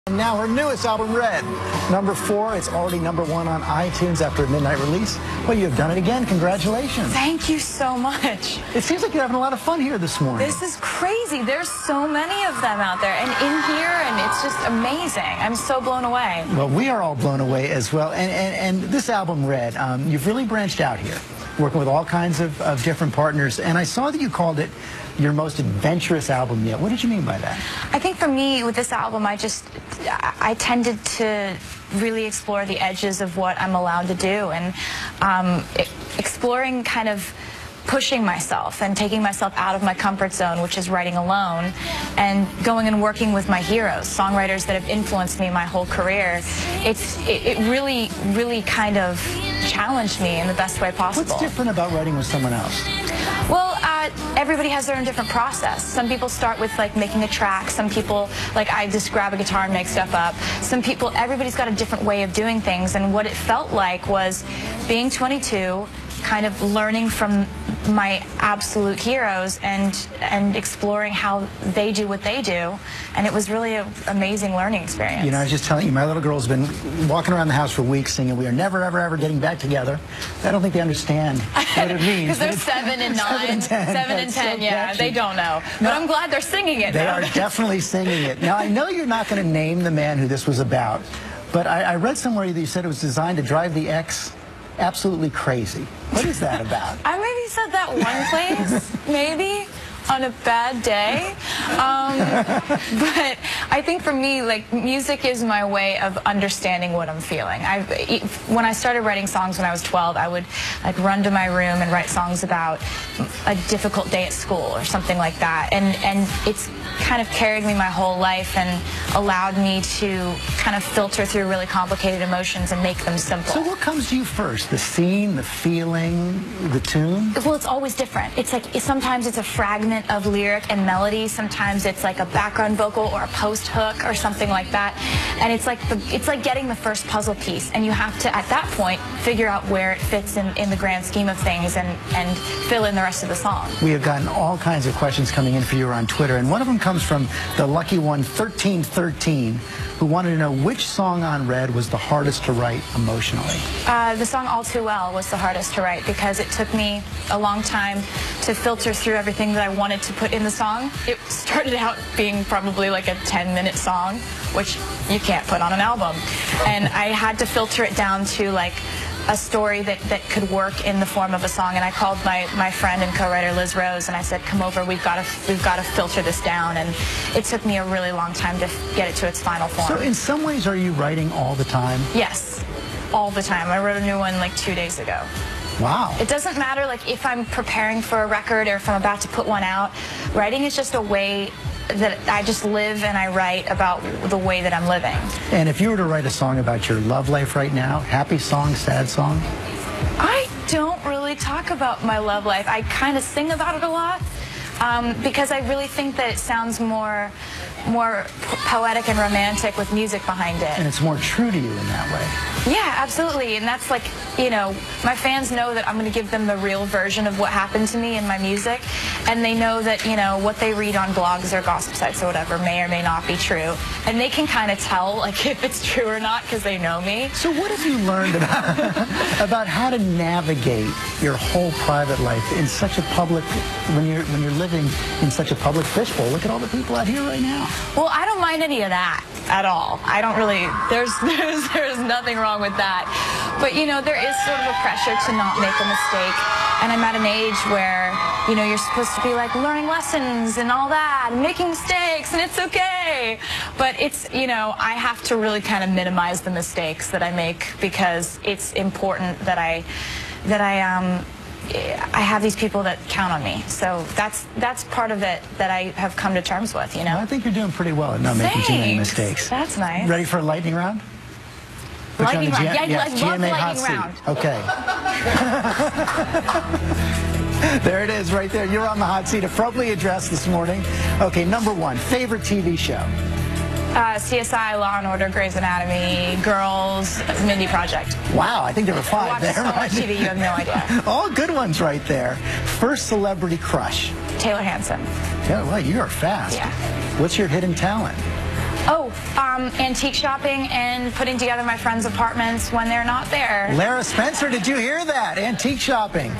And now her newest album, Red. #4, it's already #1 on iTunes after a midnight release. Well, you have done it again. Congratulations. Thank you so much. It seems like you're having a lot of fun here this morning. This is crazy. There's so many of them out there and in here, and it's just amazing. I'm so blown away. Well, we are all blown away as well. And this album, Red, you've really branched out here, working with all kinds of different partners. And I saw that you called it your most adventurous album yet. What did you mean by that? I think for me, with this album, I tended to really explore the edges of what I'm allowed to do, and exploring kind of pushing myself and taking myself out of my comfort zone, which is writing alone, and going and working with my heroes, songwriters that have influenced me my whole career. It really, really kind of challenged me in the best way possible. What's different about writing with someone else? Well, everybody has their own different process. Some people start with like making a track. Some people, like, I just grab a guitar and make stuff up. Some people, everybody's got a different way of doing things. And what it felt like was being 22, kind of learning from my absolute heroes and exploring how they do what they do. And it was really an amazing learning experience. You know, I was just telling you, my little girl's been walking around the house for weeks singing, "We are never, ever, ever getting back together." I don't think they understand what it means. Because they're 7 and 9. 7 and 10, yeah, catchy. they don't know. But I'm glad they're singing it. They are definitely singing it. Now, I know you're not going to name the man who this was about, but I read somewhere that you said it was designed to drive the ex absolutely crazy. What is that about? I maybe said that one place, maybe, on a bad day. But I think for me, like, music is my way of understanding what I'm feeling. When I started writing songs when I was 12, I would like run to my room and write songs about a difficult day at school or something like that. And it's kind of carried me my whole life and allowed me to kind of filter through really complicated emotions and make them simple. So what comes to you first? The scene, the feeling, the tune? Well, it's always different. It's like sometimes it's a fragment of lyric and melody. Sometimes it's like a background vocal or a post hook or something like that. And it's like getting the first puzzle piece, and you have to, at that point, figure out where it fits in the grand scheme of things and fill in the rest of the song. We have gotten all kinds of questions coming in for you on Twitter, and one of them comes from the lucky one, 1313, who wanted to know which song on Red was the hardest to write emotionally. The song All Too Well was the hardest to write because it took me a long time to filter through everything that I wanted to put in the song. It started out being probably like a 10-minute song, which you can't put on an album. And I had to filter it down to like a story that could work in the form of a song. And I called my friend and co-writer Liz Rose, and I said, "Come over, we've got to filter this down." And it took me a really long time to get it to its final form. So in some ways, are you writing all the time? Yes, all the time. I wrote a new one like 2 days ago. Wow. It doesn't matter like if I'm preparing for a record or if I'm about to put one out. Writing is just a way that I just live, and I write about the way that I'm living. And if you were to write a song about your love life right now, happy song, sad song? I don't really talk about my love life. I kind of sing about it a lot because I really think that it sounds more poetic and romantic with music behind it. And it's more true to you in that way. Yeah, absolutely. And that's like, you know, my fans know that I'm going to give them the real version of what happened to me in my music. And they know that, you know, what they read on blogs or gossip sites or whatever may or may not be true. And they can kind of tell, like, if it's true or not because they know me. So what have you learned about how to navigate your whole private life in such a public, when you're living in such a public fishbowl? Look at all the people out here right now. Well, I don't mind any of that at all. I don't really, there's nothing wrong with that. But, you know, there is sort of a pressure to not make a mistake. And I'm at an age where, you know, you're supposed to be like learning lessons and all that, and making mistakes, and it's okay. But it's, you know, I have to really kind of minimize the mistakes that I make because it's important that I have these people that count on me. So that's part of it that I have come to terms with, you know? Well, I think you're doing pretty well at not making too many mistakes. That's nice. Ready for a lightning round? Lightning round. Yeah, I love lightning round. Okay. There it is right there. You're on the hot seat, appropriately addressed this morning. Okay, #1, favorite TV show? CSI, Law and Order, Grey's Anatomy, Girls, Mindy Project. Wow, I think there were 5 there. I watch so much TV, you have no idea. All good ones right there. First celebrity crush? Taylor Hanson. Yeah, well, you are fast. Yeah. What's your hidden talent? Oh, antique shopping and putting together my friends' apartments when they're not there. Lara Spencer, did you hear that? Antique shopping.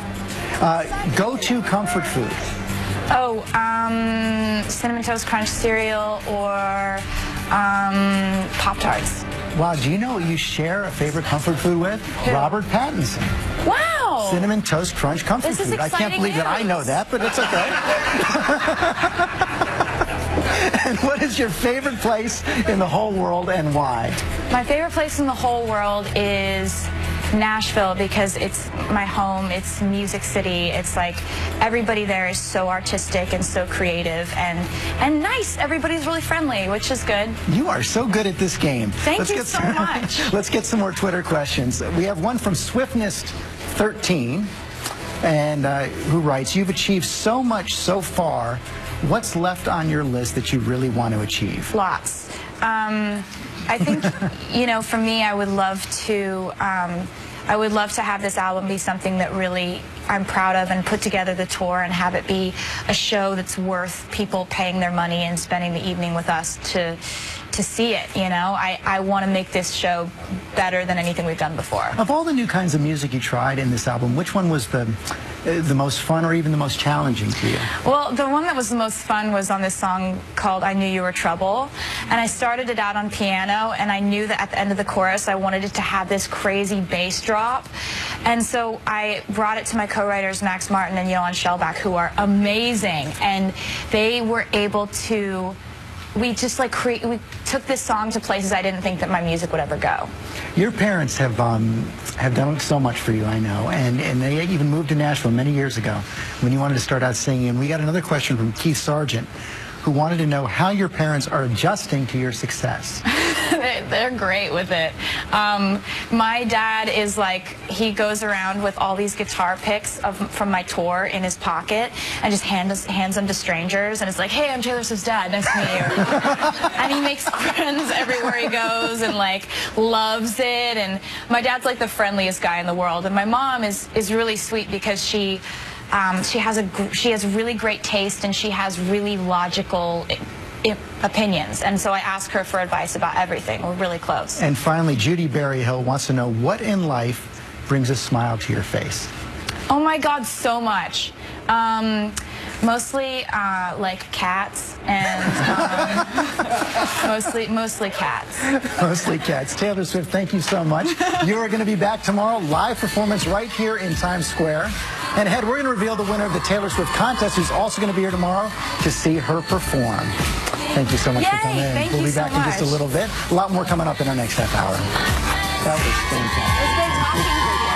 Go-to comfort food. Oh, Cinnamon Toast Crunch cereal or Pop-Tarts. Wow, do you know who you share a favorite comfort food with? Who? Robert Pattinson. Wow! Cinnamon Toast Crunch comfort This is food. I can't exciting believe that I know news. that, but it's okay. And what is your favorite place in the whole world and why? My favorite place in the whole world is Nashville because it's my home, it's Music City, it's like everybody there is so artistic and so creative and nice. Everybody's really friendly, which is good. You are so good at this game. Thank you so much. Let's get some more Twitter questions. We have one from Swiftness13, and who writes, "You've achieved so much so far. What's left on your list that you really want to achieve?" Lots. I think, you know, for me, I would love to have this album be something that really I'm proud of and put together the tour and have it be a show that's worth people paying their money and spending the evening with us to see it, you know. I want to make this show better than anything we've done before. Of all the new kinds of music you tried in this album, which one was the most fun or even the most challenging to you? Well, the one that was the most fun was on this song called I Knew You Were Trouble. And I started it out on piano, and I knew that at the end of the chorus I wanted it to have this crazy bass drop. And so I brought it to my co-writers Max Martin and Johan Shellback, who are amazing. And they were able to... We just like we took this song to places I didn't think that my music would ever go. Your parents have done so much for you, I know, and they even moved to Nashville many years ago when you wanted to start out singing. And we got another question from Keith Sargent, who wanted to know how your parents are adjusting to your success. They're great with it. My dad is like, he goes around with all these guitar picks from my tour in his pocket and just hands them to strangers, and it's like, hey, I'm Taylor Swift's dad, nice to meet you. And he makes friends everywhere he goes and like loves it. And my dad's like the friendliest guy in the world. And my mom is really sweet because she has really great taste and she has really logical opinions, and so I ask her for advice about everything. We're really close. And finally, Judy Berryhill wants to know what in life brings a smile to your face. Oh my God, so much. Mostly like cats and mostly cats. Mostly cats. Taylor Swift, thank you so much. You are going to be back tomorrow, live performance right here in Times Square. And ahead, we're going to reveal the winner of the Taylor Swift contest, who's also going to be here tomorrow to see her perform. Thank you so much for coming in. We'll be back in just a little bit. A lot more coming up in our next half hour. That was fantastic. It was good talking to you.